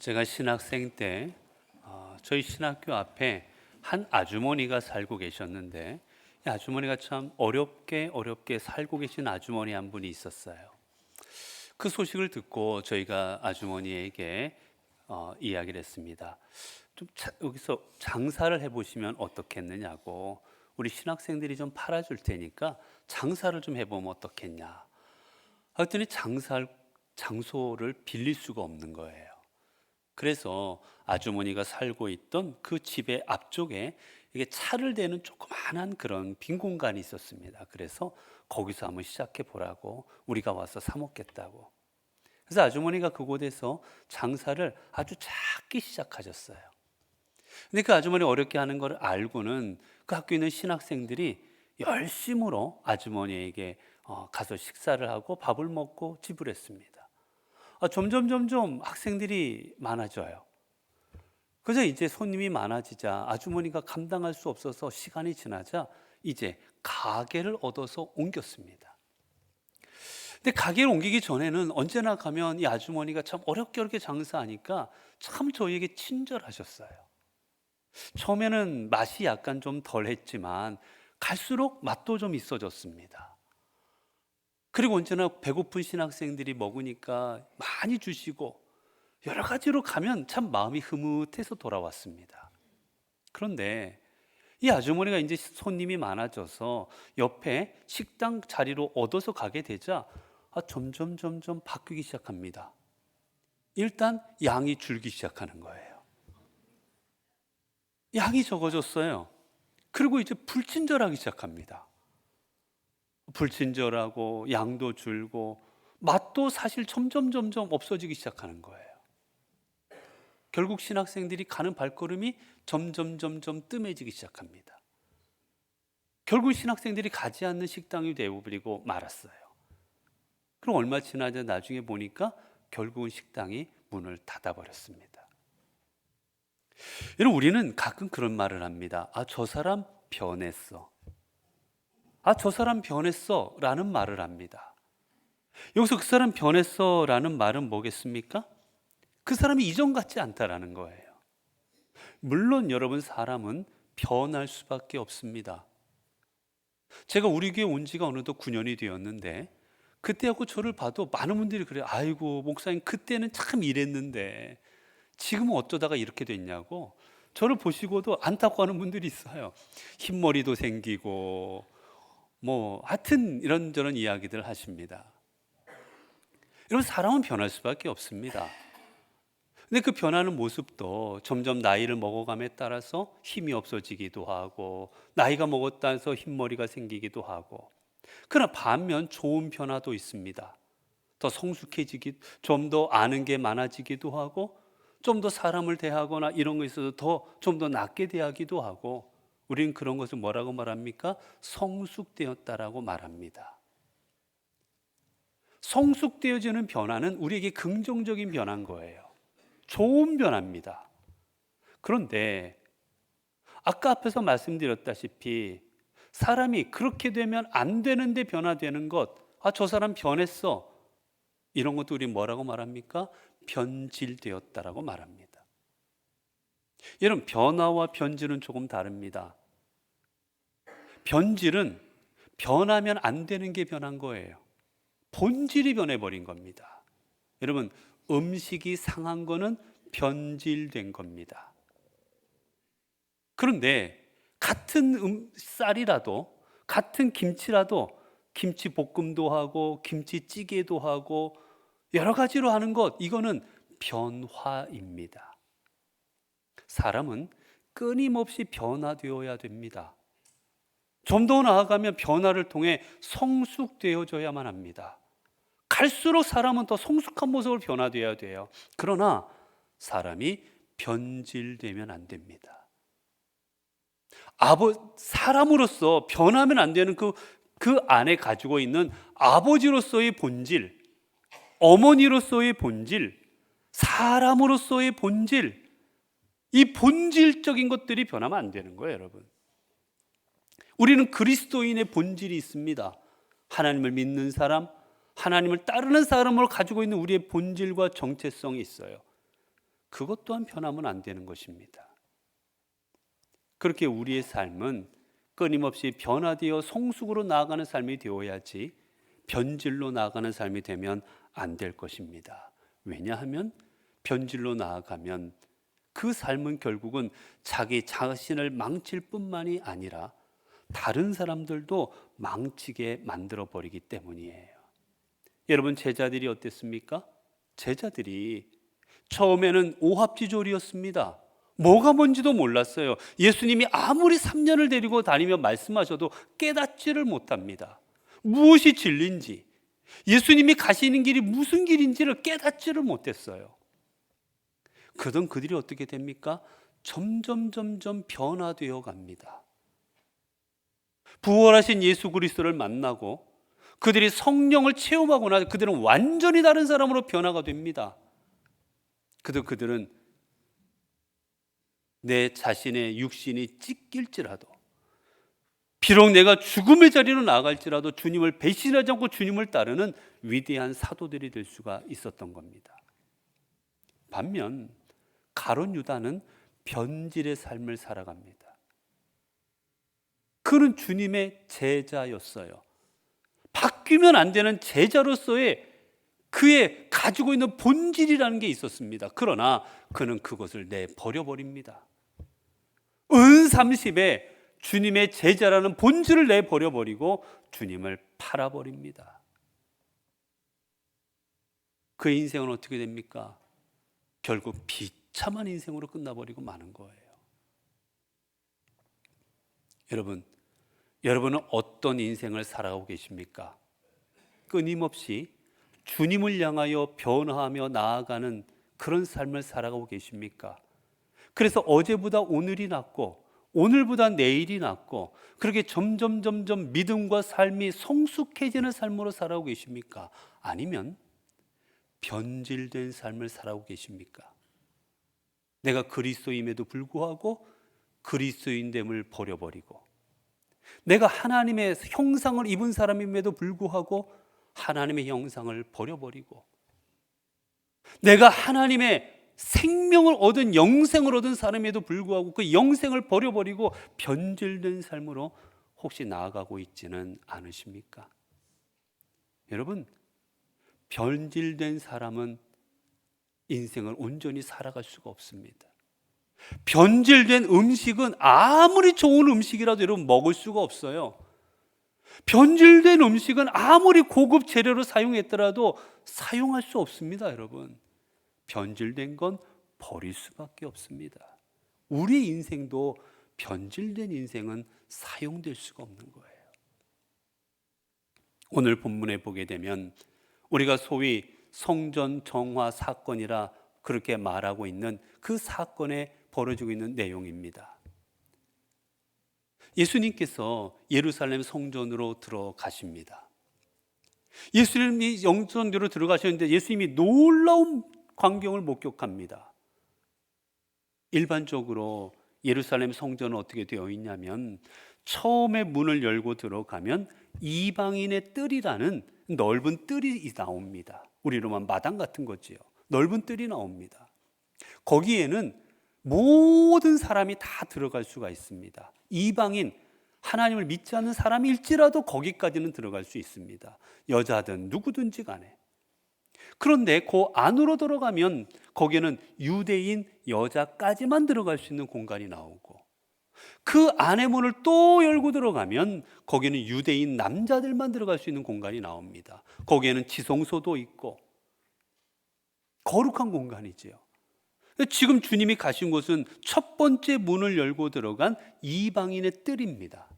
제가 신학생 때 저희 신학교 앞에 한 아주머니가 살고 계셨는데, 이 아주머니가 참 어렵게 살고 계신 아주머니 한 분이 있었어요. 그 소식을 듣고 저희가 아주머니에게 이야기를 했습니다. 여기서 장사를 해보시면 어떻겠느냐고, 우리 신학생들이 좀 팔아줄 테니까 장사를 좀 해보면 어떻겠냐. 그랬더니 장사할 장소를 빌릴 수가 없는 거예요. 그래서 아주머니가 살고 있던 그 집의 앞쪽에 이게 차를 대는 조그마한 그런 빈 공간이 있었습니다. 그래서 거기서 한번 시작해 보라고, 우리가 와서 사 먹겠다고. 그래서 아주머니가 그곳에서 장사를 아주 작게 시작하셨어요. 근데 그 아주머니 어렵게 하는 걸 알고는 그 학교에 있는 신학생들이 열심으로 아주머니에게 가서 식사를 하고 밥을 먹고 지불했습니다. 점점 학생들이 많아져요. 그래서 이제 손님이 많아지자 아주머니가 감당할 수 없어서 시간이 지나자 이제 가게를 얻어서 옮겼습니다. 근데 가게를 옮기기 전에는 언제나 가면 이 아주머니가 참 어렵게 장사하니까 참 저희에게 친절하셨어요. 처음에는 맛이 약간 좀 덜했지만 갈수록 맛도 좀 있어졌습니다. 그리고 언제나 배고픈 신학생들이 먹으니까 많이 주시고 여러 가지로 가면 참 마음이 흐뭇해서 돌아왔습니다. 그런데 이 아주머니가 이제 손님이 많아져서 옆에 식당 자리로 얻어서 가게 되자 점점 바뀌기 시작합니다. 일단 양이 줄기 시작하는 거예요. 양이 적어졌어요. 그리고 이제 불친절하기 시작합니다. 불친절하고 양도 줄고 맛도 사실 점점 없어지기 시작하는 거예요. 결국 신학생들이 가는 발걸음이 점점 뜸해지기 시작합니다. 결국 신학생들이 가지 않는 식당이 되어버리고 말았어요. 그럼 얼마 지나자 나중에 보니까 결국은 식당이 문을 닫아버렸습니다. 여러분, 우리는 가끔 그런 말을 합니다. 저 사람 변했어. 저 사람 변했어 라는 말을 합니다. 여기서 그 사람 변했어 라는 말은 뭐겠습니까? 그 사람이 이전 같지 않다라는 거예요. 물론 여러분, 사람은 변할 수밖에 없습니다. 제가 우리 교회 온 지가 어느덧 9년이 되었는데 그때하고 저를 봐도 많은 분들이 그래요. 아이고 목사님, 그때는 참 이랬는데 지금은 어쩌다가 이렇게 됐냐고 저를 보시고도 안타까워하는 분들이 있어요. 흰머리도 생기고 하여튼 이런저런 이야기들 하십니다. 여러분, 사람은 변할 수밖에 없습니다. 근데 그 변하는 모습도 점점 나이를 먹어감에 따라서 힘이 없어지기도 하고, 나이가 먹었다 해서 흰머리가 생기기도 하고, 그러나 반면 좋은 변화도 있습니다. 더 성숙해지기, 좀 더 아는 게 많아지기도 하고, 좀 더 사람을 대하거나 이런 것에 있어서 좀 더 낫게 대하기도 하고, 우리는 그런 것을 뭐라고 말합니까? 성숙되었다라고 말합니다. 성숙되어지는 변화는 우리에게 긍정적인 변화인 거예요. 좋은 변화입니다. 그런데 아까 앞에서 말씀드렸다시피 사람이 그렇게 되면 안 되는데 변화되는 것, 저 사람 변했어, 이런 것도 우리 뭐라고 말합니까? 변질되었다라고 말합니다. 여러분, 변화와 변질은 조금 다릅니다. 변질은 변하면 안 되는 게 변한 거예요. 본질이 변해버린 겁니다. 여러분, 음식이 상한 거는 변질된 겁니다. 그런데 같은 쌀이라도, 같은 김치라도 김치볶음도 하고 김치찌개도 하고 여러 가지로 하는 것, 이거는 변화입니다. 사람은 끊임없이 변화되어야 됩니다. 좀 더 나아가면 변화를 통해 성숙되어져야만 합니다. 갈수록 사람은 더 성숙한 모습으로 변화되어야 돼요. 그러나 사람이 변질되면 안 됩니다. 사람으로서 변하면 안 되는 그 안에 가지고 있는 아버지로서의 본질, 어머니로서의 본질, 사람으로서의 본질, 이 본질적인 것들이 변하면 안 되는 거예요, 여러분. 우리는 그리스도인의 본질이 있습니다. 하나님을 믿는 사람, 하나님을 따르는 사람으로 가지고 있는 우리의 본질과 정체성이 있어요. 그것 또한 변하면 안 되는 것입니다. 그렇게 우리의 삶은 끊임없이 변화되어 성숙으로 나아가는 삶이 되어야지 변질로 나아가는 삶이 되면 안 될 것입니다. 왜냐하면 변질로 나아가면 그 삶은 결국은 자기 자신을 망칠 뿐만이 아니라 다른 사람들도 망치게 만들어 버리기 때문이에요. 여러분, 제자들이 어땠습니까? 제자들이 처음에는 오합지졸이었습니다. 뭐가 뭔지도 몰랐어요. 예수님이 아무리 3년을 데리고 다니며 말씀하셔도 깨닫지를 못합니다. 무엇이 진리인지, 예수님이 가시는 길이 무슨 길인지를 깨닫지를 못했어요. 그러던 그들이 어떻게 됩니까? 점점 변화되어 갑니다. 부활하신 예수 그리스도를 만나고 그들이 성령을 체험하고 나서 그들은 완전히 다른 사람으로 변화가 됩니다. 그들은 내 자신의 육신이 찢길지라도, 비록 내가 죽음의 자리로 나아갈지라도 주님을 배신하지 않고 주님을 따르는 위대한 사도들이 될 수가 있었던 겁니다. 반면 가룟 유다는 변질의 삶을 살아갑니다. 그는 주님의 제자였어요. 바뀌면 안 되는 제자로서의 그의 가지고 있는 본질이라는 게 있었습니다. 그러나 그는 그것을 내버려버립니다. 은 30에 주님의 제자라는 본질을 내버려버리고 주님을 팔아버립니다. 그의 인생은 어떻게 됩니까? 결국 비참한 인생으로 끝나버리고 마는 거예요. 여러분은 어떤 인생을 살아가고 계십니까? 끊임없이 주님을 향하여 변화하며 나아가는 그런 삶을 살아가고 계십니까? 그래서 어제보다 오늘이 낫고 오늘보다 내일이 낫고 그렇게 점점 믿음과 삶이 성숙해지는 삶으로 살아가고 계십니까? 아니면 변질된 삶을 살아가고 계십니까? 내가 그리스도임에도 불구하고 그리스도인됨을 버려버리고, 내가 하나님의 형상을 입은 사람임에도 불구하고 하나님의 형상을 버려버리고, 내가 하나님의 생명을 얻은 영생을 얻은 사람에도 불구하고 그 영생을 버려버리고 변질된 삶으로 혹시 나아가고 있지는 않으십니까? 여러분, 변질된 사람은 인생을 온전히 살아갈 수가 없습니다. 변질된 음식은 아무리 좋은 음식이라도 여러분 먹을 수가 없어요. 변질된 음식은 아무리 고급 재료로 사용했더라도 사용할 수 없습니다, 여러분. 변질된 건 버릴 수밖에 없습니다. 우리 인생도 변질된 인생은 사용될 수가 없는 거예요. 오늘 본문에 보게 되면 우리가 소위 성전 정화 사건이라 그렇게 말하고 있는 그 사건에 벌어지고 있는 내용입니다. 예수님께서 예루살렘 성전으로 들어가십니다. 예수님이 성전으로 들어가셨는데 예수님이 놀라운 광경을 목격합니다. 일반적으로 예루살렘 성전은 어떻게 되어 있냐면 처음에 문을 열고 들어가면 이방인의 뜰이라는 넓은 뜰이 나옵니다. 우리로만 마당 같은 거지요. 넓은 뜰이 나옵니다. 거기에는 모든 사람이 다 들어갈 수가 있습니다. 이방인, 하나님을 믿지 않는 사람일지라도 거기까지는 들어갈 수 있습니다. 여자든 누구든지 간에. 그런데 그 안으로 들어가면 거기는 유대인 여자까지만 들어갈 수 있는 공간이 나오고, 그 안의 문을 또 열고 들어가면 거기는 유대인 남자들만 들어갈 수 있는 공간이 나옵니다. 거기에는 지성소도 있고 거룩한 공간이지요. 지금 주님이 가신 곳은 첫 번째 문을 열고 들어간 이방인의 뜰입니다.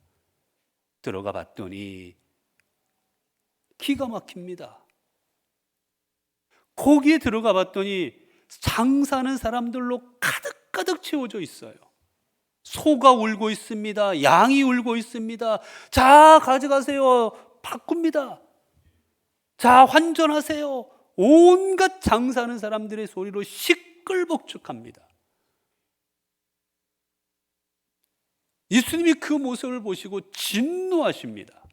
들어가 봤더니 기가 막힙니다. 거기에 들어가 봤더니 장사하는 사람들로 가득 채워져 있어요. 소가 울고 있습니다. 양이 울고 있습니다. 자, 가져가세요. 바꿉니다. 자, 환전하세요. 온갖 장사하는 사람들의 소리로 시끌벅적합니다. 예수님이 그 모습을 보시고 진노하십니다.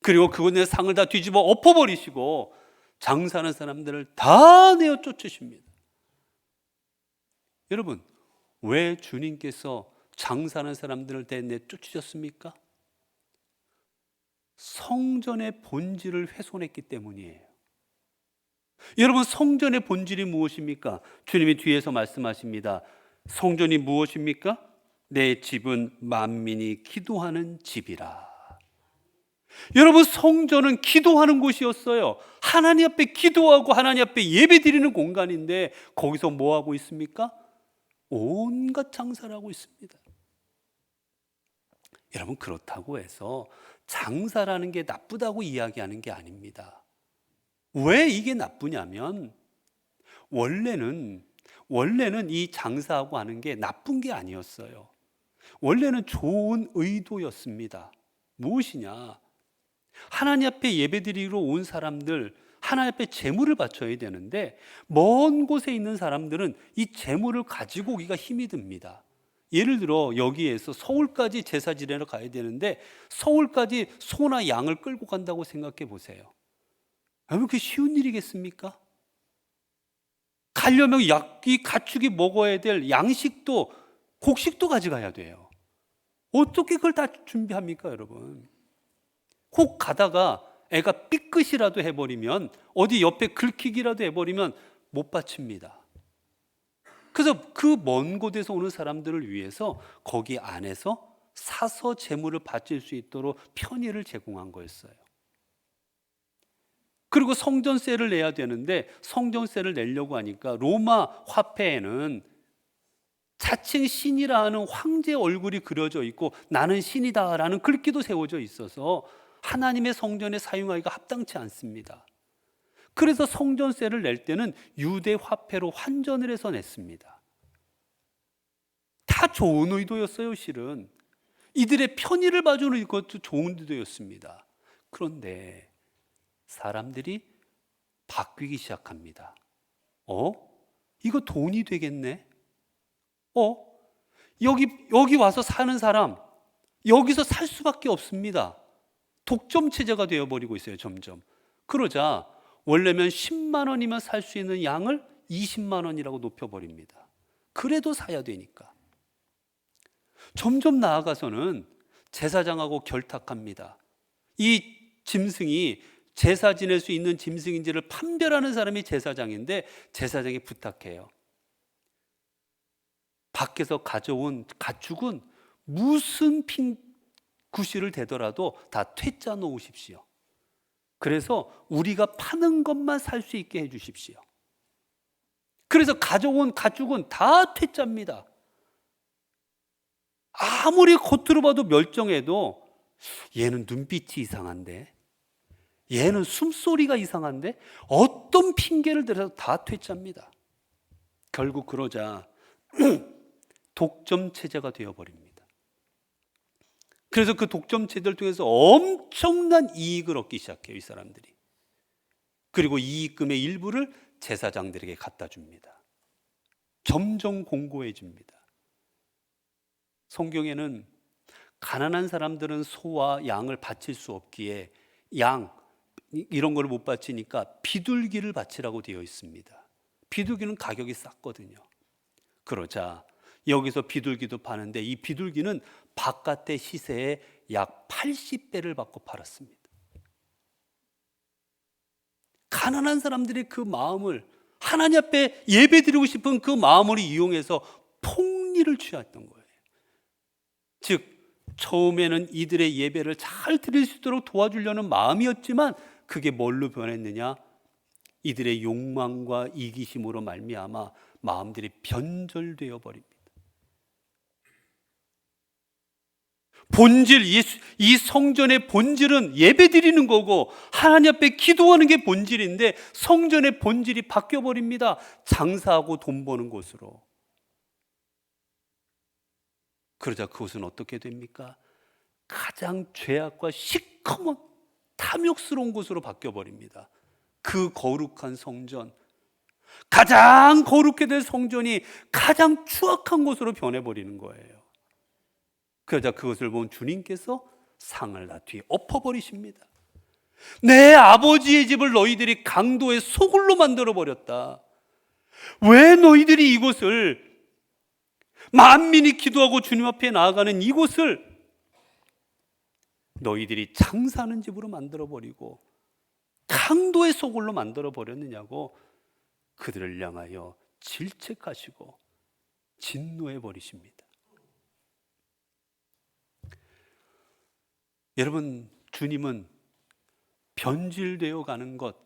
그리고 그분의 상을 다 뒤집어 엎어버리시고 장사하는 사람들을 다 내어 쫓으십니다. 여러분, 왜 주님께서 장사하는 사람들을 내쫓으셨습니까? 성전의 본질을 훼손했기 때문이에요. 여러분, 성전의 본질이 무엇입니까? 주님이 뒤에서 말씀하십니다. 성전이 무엇입니까? 내 집은 만민이 기도하는 집이라. 여러분, 성전은 기도하는 곳이었어요. 하나님 앞에 기도하고 하나님 앞에 예배드리는 공간인데 거기서 뭐 하고 있습니까? 온갖 장사를 하고 있습니다. 여러분, 그렇다고 해서 장사라는 게 나쁘다고 이야기하는 게 아닙니다. 왜 이게 나쁘냐면 원래는 이 장사하고 하는 게 나쁜 게 아니었어요. 원래는 좋은 의도였습니다. 무엇이냐? 하나님 앞에 예배드리러 온 사람들, 하나님 앞에 제물을 바쳐야 되는데 먼 곳에 있는 사람들은 이 제물을 가지고 오기가 힘이 듭니다. 예를 들어 여기에서 서울까지 제사 지내러 가야 되는데 서울까지 소나 양을 끌고 간다고 생각해 보세요. 여러분, 그게 쉬운 일이겠습니까? 가려면 이 가축이 먹어야 될 양식도 곡식도 가져가야 돼요. 어떻게 그걸 다 준비합니까, 여러분? 혹 가다가 애가 삐끗이라도 해버리면, 어디 옆에 긁히기라도 해버리면 못 바칩니다. 그래서 그 먼 곳에서 오는 사람들을 위해서 거기 안에서 사서 제물을 바칠 수 있도록 편의를 제공한 거였어요. 그리고 성전세를 내야 되는데 성전세를 내려고 하니까 로마 화폐에는 자칭 신이라 하는 황제 얼굴이 그려져 있고 나는 신이다라는 글귀도 세워져 있어서 하나님의 성전에 사용하기가 합당치 않습니다. 그래서 성전세를 낼 때는 유대 화폐로 환전을 해서 냈습니다. 다 좋은 의도였어요. 실은 이들의 편의를 봐주는 것도 좋은 의도였습니다. 그런데 사람들이 바뀌기 시작합니다. 이거 돈이 되겠네? 여기 와서 사는 사람, 여기서 살 수밖에 없습니다. 독점 체제가 되어버리고 있어요, 점점. 그러자 원래면 10만 원이면 살 수 있는 양을 20만 원이라고 높여버립니다. 그래도 사야 되니까. 점점 나아가서는 제사장하고 결탁합니다. 이 짐승이 제사 지낼 수 있는 짐승인지를 판별하는 사람이 제사장인데 제사장이 부탁해요. 밖에서 가져온 가축은 무슨 구실을 대더라도 다 퇴짜 놓으십시오. 그래서 우리가 파는 것만 살 수 있게 해주십시오. 그래서 가져온 가축은 다 퇴짜입니다. 아무리 겉으로 봐도 멀쩡해도 얘는 눈빛이 이상한데, 얘는 숨소리가 이상한데, 어떤 핑계를 대서 다 퇴짜입니다. 결국 그러자 독점 체제가 되어버립니다. 그래서 그 독점 체제를 통해서 엄청난 이익을 얻기 시작해요, 이 사람들이. 그리고 이익금의 일부를 제사장들에게 갖다 줍니다. 점점 공고해집니다. 성경에는 가난한 사람들은 소와 양을 바칠 수 없기에 양 이런 걸 못 바치니까 비둘기를 바치라고 되어 있습니다. 비둘기는 가격이 쌌거든요. 그러자 여기서 비둘기도 파는데 이 비둘기는 바깥의 시세의 약 80배를 받고 팔았습니다. 가난한 사람들의 그 마음을, 하나님 앞에 예배드리고 싶은 그 마음을 이용해서 폭리를 취했던 거예요. 즉 처음에는 이들의 예배를 잘 드릴 수 있도록 도와주려는 마음이었지만 그게 뭘로 변했느냐? 이들의 욕망과 이기심으로 말미암아 마음들이 변절되어 버립니다. 본질, 이 성전의 본질은 예배드리는 거고 하나님 앞에 기도하는 게 본질인데 성전의 본질이 바뀌어 버립니다. 장사하고 돈 버는 곳으로. 그러자 그것은 어떻게 됩니까? 가장 죄악과 시커먼 탐욕스러운 곳으로 바뀌어 버립니다. 그 거룩한 성전, 가장 거룩게 될 성전이 가장 추악한 곳으로 변해버리는 거예요. 그러자 그것을 본 주님께서 상을 다 뒤에 엎어버리십니다. 내 아버지의 집을 너희들이 강도의 소굴로 만들어버렸다. 왜 너희들이 이곳을 만민이 기도하고 주님 앞에 나아가는 이곳을 너희들이 장사하는 집으로 만들어버리고 강도의 소굴로 만들어버렸느냐고 그들을 향하여 질책하시고 진노해 버리십니다. 여러분, 주님은 변질되어 가는 것,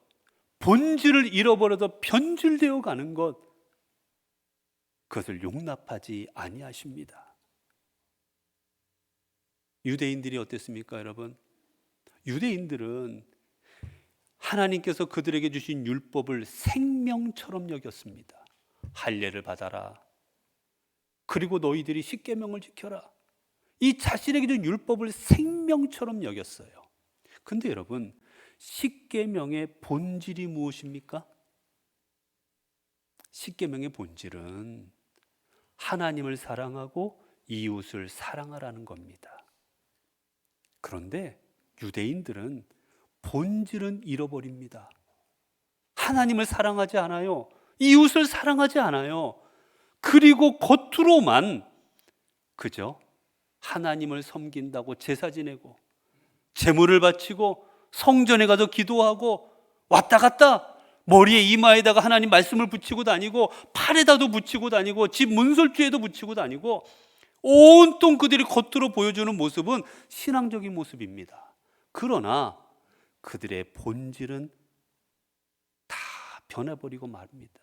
본질을 잃어버려도 변질되어 가는 것, 그것을 용납하지 아니하십니다. 유대인들이 어땠습니까, 여러분? 유대인들은 하나님께서 그들에게 주신 율법을 생명처럼 여겼습니다. 할례를 받아라. 그리고 너희들이 십계명을 지켜라. 이 자신에게 준 율법을 생명처럼 여겼어요. 근데 여러분, 십계명의 본질이 무엇입니까? 십계명의 본질은 하나님을 사랑하고 이웃을 사랑하라는 겁니다. 그런데 유대인들은 본질은 잃어버립니다. 하나님을 사랑하지 않아요. 이웃을 사랑하지 않아요. 그리고 겉으로만 그저 하나님을 섬긴다고 제사 지내고 제물을 바치고 성전에 가서 기도하고 왔다 갔다 머리에 이마에다가 하나님 말씀을 붙이고 다니고 팔에다도 붙이고 다니고 집 문설주에도 붙이고 다니고 온통 그들이 겉으로 보여주는 모습은 신앙적인 모습입니다. 그러나 그들의 본질은 다 변해버리고 말입니다.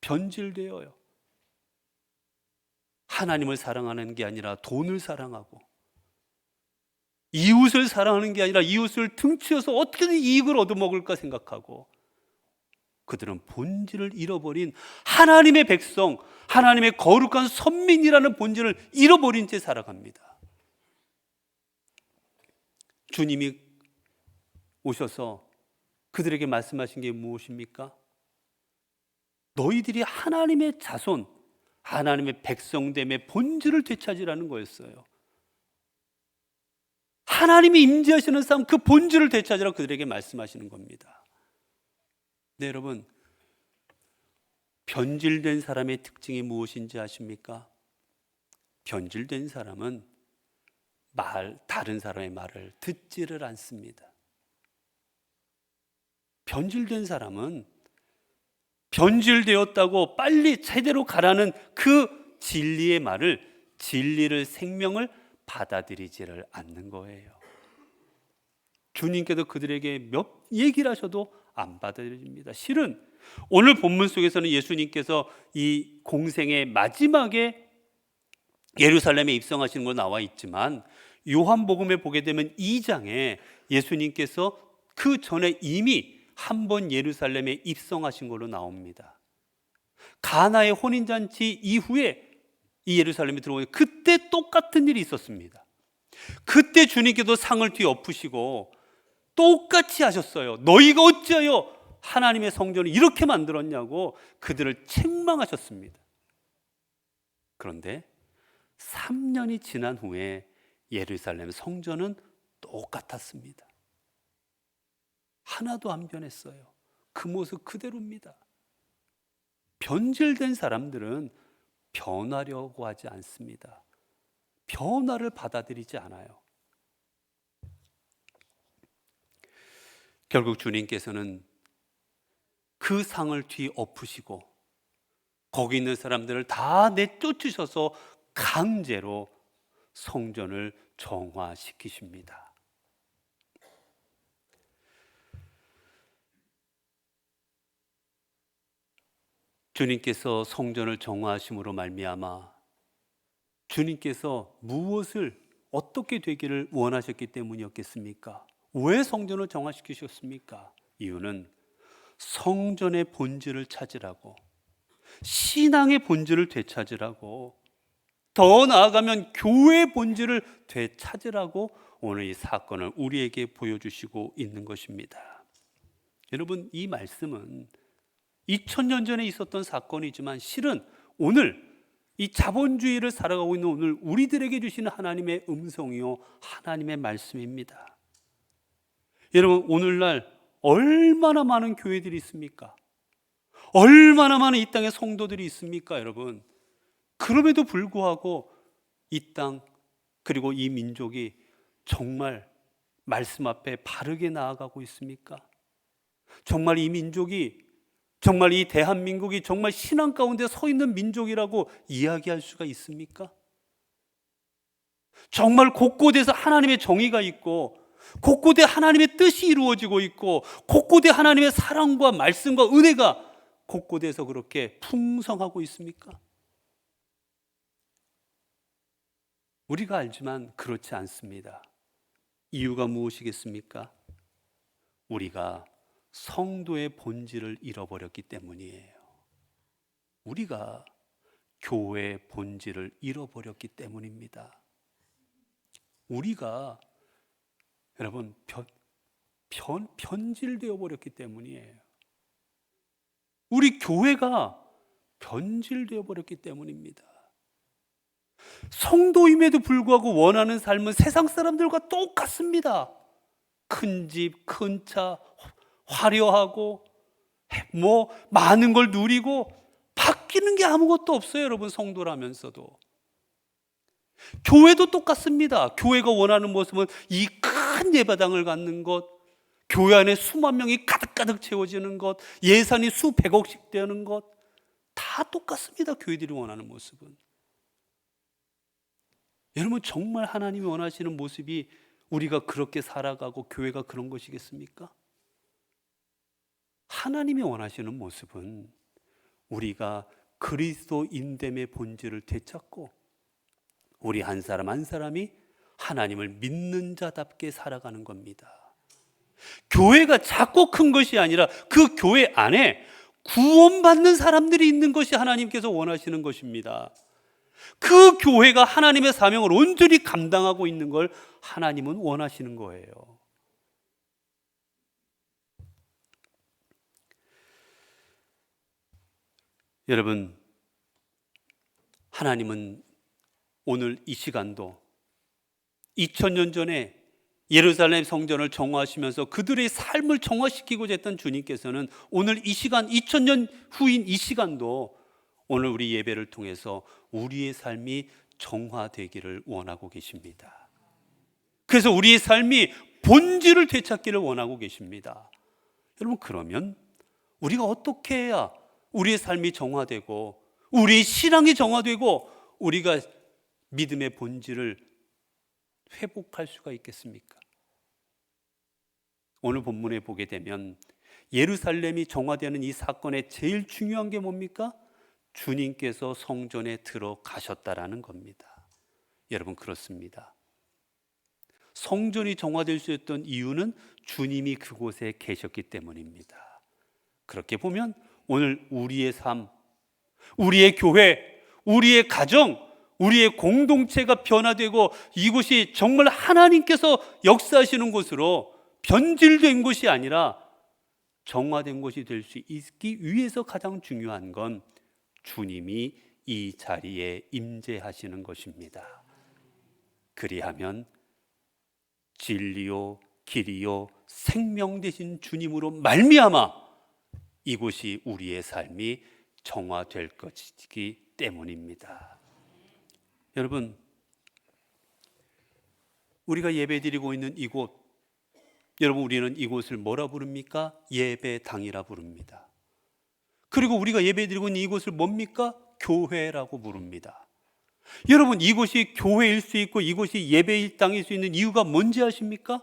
변질되어요. 하나님을 사랑하는 게 아니라 돈을 사랑하고 이웃을 사랑하는 게 아니라 이웃을 등치어서 어떻게든 이익을 얻어먹을까 생각하고 그들은 본질을 잃어버린 하나님의 백성, 하나님의 거룩한 선민이라는 본질을 잃어버린 채 살아갑니다. 주님이 오셔서 그들에게 말씀하신 게 무엇입니까? 너희들이 하나님의 자손, 하나님의 백성됨의 본질을 되찾으라는 거였어요. 하나님이 임재하시는 삶, 그 본질을 되찾으라고 그들에게 말씀하시는 겁니다. 네, 여러분, 변질된 사람의 특징이 무엇인지 아십니까? 변질된 사람은 다른 사람의 말을 듣지를 않습니다. 변질된 사람은 변질되었다고 빨리 제대로 가라는 그 진리의 말을, 진리를, 생명을 받아들이지를 않는 거예요. 주님께서 그들에게 몇 얘기를 하셔도 안 받아들입니다. 실은 오늘 본문 속에서는 예수님께서 이 공생의 마지막에 예루살렘에 입성하시는 거 나와 있지만 요한복음에 보게 되면 2장에 예수님께서 그 전에 이미 한 번 예루살렘에 입성하신 걸로 나옵니다. 가나의 혼인잔치 이후에 이 예루살렘에 들어오니 그때 똑같은 일이 있었습니다. 그때 주님께서 상을 뒤엎으시고 똑같이 하셨어요. 너희가 어찌하여 하나님의 성전을 이렇게 만들었냐고 그들을 책망하셨습니다. 그런데 3년이 지난 후에 예루살렘 성전은 똑같았습니다. 하나도 안 변했어요. 그 모습 그대로입니다. 변질된 사람들은 변하려고 하지 않습니다. 변화를 받아들이지 않아요. 결국 주님께서는 그 상을 뒤엎으시고 거기 있는 사람들을 다 내쫓으셔서 강제로 성전을 정화시키십니다. 주님께서 성전을 정화하심으로 말미암아 주님께서 무엇을 어떻게 되기를 원하셨기 때문이었겠습니까? 왜 성전을 정화시키셨습니까? 이유는 성전의 본질을 찾으라고, 신앙의 본질을 되찾으라고, 더 나아가면 교회의 본질을 되찾으라고 오늘 이 사건을 우리에게 보여주시고 있는 것입니다. 여러분, 이 말씀은 2000년 전에 있었던 사건이지만 실은 오늘 이 자본주의를 살아가고 있는 오늘 우리들에게 주시는 하나님의 음성이요, 하나님의 말씀입니다. 여러분, 오늘날 얼마나 많은 교회들이 있습니까? 얼마나 많은 이 땅의 성도들이 있습니까? 여러분, 그럼에도 불구하고 이 땅 그리고 이 민족이 정말 말씀 앞에 바르게 나아가고 있습니까? 정말 이 민족이, 정말 이 대한민국이 정말 신앙 가운데 서 있는 민족이라고 이야기할 수가 있습니까? 정말 곳곳에서 하나님의 정의가 있고, 곳곳에 하나님의 뜻이 이루어지고 있고, 곳곳에 하나님의 사랑과 말씀과 은혜가 곳곳에서 그렇게 풍성하고 있습니까? 우리가 알지만 그렇지 않습니다. 이유가 무엇이겠습니까? 우리가 성도의 본질을 잃어버렸기 때문이에요. 우리가 교회의 본질을 잃어버렸기 때문입니다. 우리가 여러분 변질되어 버렸기 때문이에요. 우리 교회가 변질되어 버렸기 때문입니다. 성도임에도 불구하고 원하는 삶은 세상 사람들과 똑같습니다. 큰 집, 큰 차, 화려하고 많은 걸 누리고 바뀌는 게 아무것도 없어요. 여러분, 성도라면서도. 교회도 똑같습니다. 교회가 원하는 모습은 이 큰 예배당을 갖는 것, 교회 안에 수만 명이 가득가득 채워지는 것, 예산이 수백억씩 되는 것, 다 똑같습니다. 교회들이 원하는 모습은. 여러분, 정말 하나님이 원하시는 모습이 우리가 그렇게 살아가고 교회가 그런 것이겠습니까? 하나님이 원하시는 모습은 우리가 그리스도인됨의 본질을 되찾고 우리 한 사람 한 사람이 하나님을 믿는 자답게 살아가는 겁니다. 교회가 작고 큰 것이 아니라 그 교회 안에 구원받는 사람들이 있는 것이 하나님께서 원하시는 것입니다. 그 교회가 하나님의 사명을 온전히 감당하고 있는 걸 하나님은 원하시는 거예요. 여러분, 하나님은 오늘 이 시간도 2000년 전에 예루살렘 성전을 정화하시면서 그들의 삶을 정화시키고자 했던 주님께서는 오늘 이 시간, 2000년 후인 이 시간도 오늘 우리 예배를 통해서 우리의 삶이 정화되기를 원하고 계십니다. 그래서 우리의 삶이 본질을 되찾기를 원하고 계십니다. 여러분, 그러면 우리가 어떻게 해야 우리의 삶이 정화되고 우리의 신앙이 정화되고 우리가 믿음의 본질을 회복할 수가 있겠습니까? 오늘 본문에 보게 되면 예루살렘이 정화되는 이 사건의 제일 중요한 게 뭡니까? 주님께서 성전에 들어가셨다라는 겁니다. 여러분, 그렇습니다. 성전이 정화될 수 있었던 이유는 주님이 그곳에 계셨기 때문입니다. 그렇게 보면 오늘 우리의 삶, 우리의 교회, 우리의 가정, 우리의 공동체가 변화되고 이곳이 정말 하나님께서 역사하시는 곳으로 변질된 곳이 아니라 정화된 곳이 될 수 있기 위해서 가장 중요한 건 주님이 이 자리에 임재하시는 것입니다. 그리하면 진리요 길이요 생명 되신 주님으로 말미암아 이곳이 우리의 삶이 정화될 것이기 때문입니다. 여러분, 우리가 예배드리고 있는 이곳, 여러분, 우리는 이곳을 뭐라 부릅니까? 예배당이라 부릅니다. 그리고 우리가 예배드리고 있는 이곳을 뭡니까? 교회라고 부릅니다. 여러분, 이곳이 교회일 수 있고 이곳이 예배의 땅일 수 있는 이유가 뭔지 아십니까?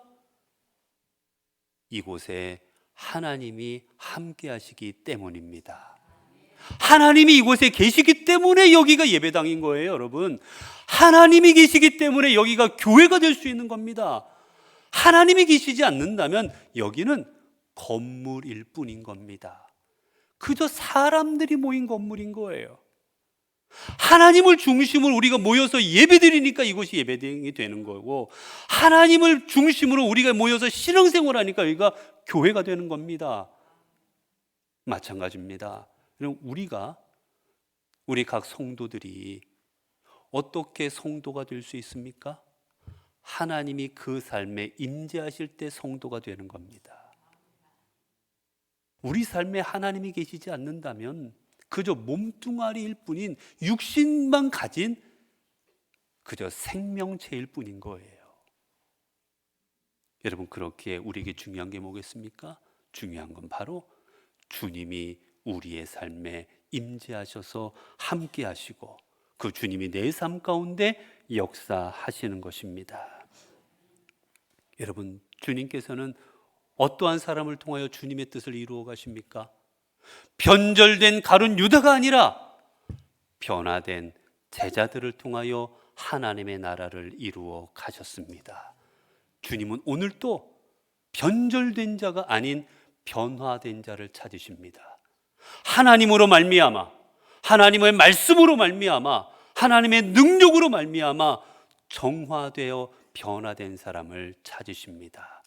이곳에 하나님이 함께 하시기 때문입니다. 하나님이 이곳에 계시기 때문에 여기가 예배당인 거예요. 여러분, 하나님이 계시기 때문에 여기가 교회가 될 수 있는 겁니다. 하나님이 계시지 않는다면 여기는 건물일 뿐인 겁니다. 그저 사람들이 모인 건물인 거예요. 하나님을 중심으로 우리가 모여서 예배드리니까 이곳이 예배당이 되는 거고, 하나님을 중심으로 우리가 모여서 신앙생활하니까 여기가 교회가 되는 겁니다. 마찬가지입니다. 우리 각 성도들이 어떻게 성도가 될 수 있습니까? 하나님이 그 삶에 임재하실 때 성도가 되는 겁니다. 우리 삶에 하나님이 계시지 않는다면 그저 몸뚱아리일 뿐인 육신만 가진 그저 생명체일 뿐인 거예요. 여러분, 그렇기에 우리에게 중요한 게 뭐겠습니까? 중요한 건 바로 주님이 우리의 삶에 임재하셔서 함께 하시고 그 주님이 내 삶 가운데 역사하시는 것입니다. 여러분, 주님께서는 어떠한 사람을 통하여 주님의 뜻을 이루어 가십니까? 변절된 가룟 유다가 아니라 변화된 제자들을 통하여 하나님의 나라를 이루어 가셨습니다. 주님은 오늘도 변절된 자가 아닌 변화된 자를 찾으십니다. 하나님으로 말미암아, 하나님의 말씀으로 말미암아, 하나님의 능력으로 말미암아 정화되어 변화된 사람을 찾으십니다.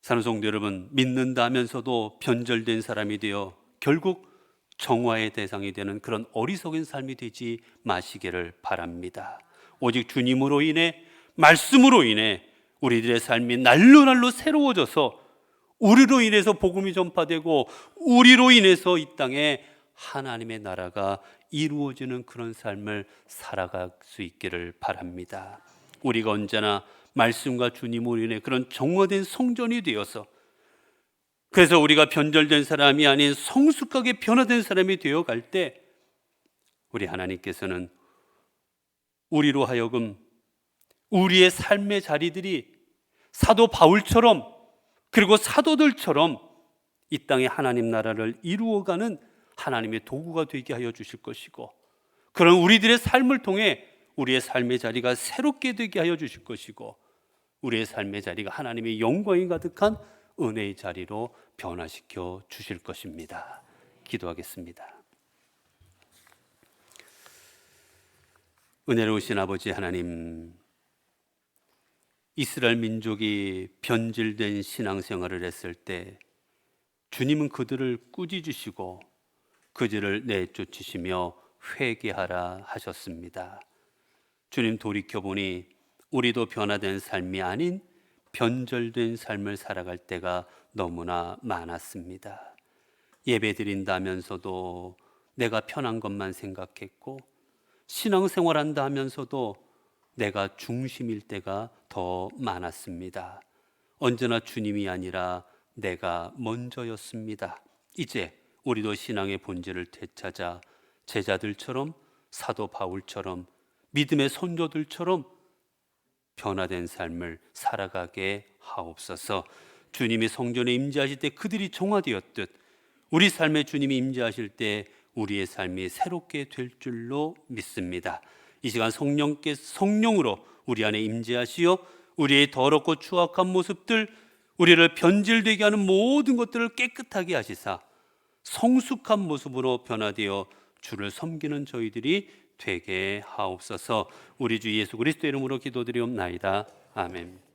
사랑하는 성도 여러분, 믿는다 하면서도 변절된 사람이 되어 결국 정화의 대상이 되는 그런 어리석은 삶이 되지 마시기를 바랍니다. 오직 주님으로 인해, 말씀으로 인해 우리들의 삶이 날로 날로 새로워져서 우리로 인해서 복음이 전파되고 우리로 인해서 이 땅에 하나님의 나라가 이루어지는 그런 삶을 살아갈 수 있기를 바랍니다. 우리가 언제나 말씀과 주님으로 인해 그런 정화된 성전이 되어서, 그래서 우리가 변절된 사람이 아닌 성숙하게 변화된 사람이 되어갈 때 우리 하나님께서는 우리로 하여금 우리의 삶의 자리들이 사도 바울처럼, 그리고 사도들처럼 이 땅에 하나님 나라를 이루어가는 하나님의 도구가 되게 하여 주실 것이고, 그런 우리들의 삶을 통해 우리의 삶의 자리가 새롭게 되게 하여 주실 것이고, 우리의 삶의 자리가 하나님의 영광이 가득한 은혜의 자리로 변화시켜 주실 것입니다. 기도하겠습니다. 은혜로우신 아버지 하나님, 이스라엘 민족이 변질된 신앙생활을 했을 때 주님은 그들을 꾸짖으시고 그들을 내쫓으시며 회개하라 하셨습니다. 주님, 돌이켜보니 우리도 변화된 삶이 아닌 변절된 삶을 살아갈 때가 너무나 많았습니다. 예배 드린다면서도 내가 편한 것만 생각했고, 신앙생활한다 하면서도 내가 중심일 때가 더 많았습니다. 언제나 주님이 아니라 내가 먼저였습니다. 이제 우리도 신앙의 본질을 되찾아 제자들처럼, 사도 바울처럼, 믿음의 선조들처럼 변화된 삶을 살아가게 하옵소서. 주님이 성전에 임재하실 때 그들이 정화되었듯 우리 삶에 주님이 임재하실 때 우리의 삶이 새롭게 될 줄로 믿습니다. 이 시간 성령으로 우리 안에 임재하시어 우리의 더럽고 추악한 모습들, 우리를 변질되게 하는 모든 것들을 깨끗하게 하시사 성숙한 모습으로 변화되어 주를 섬기는 저희들이 되게 하옵소서. 우리 주 예수 그리스도 이름으로 기도드리옵나이다. 아멘.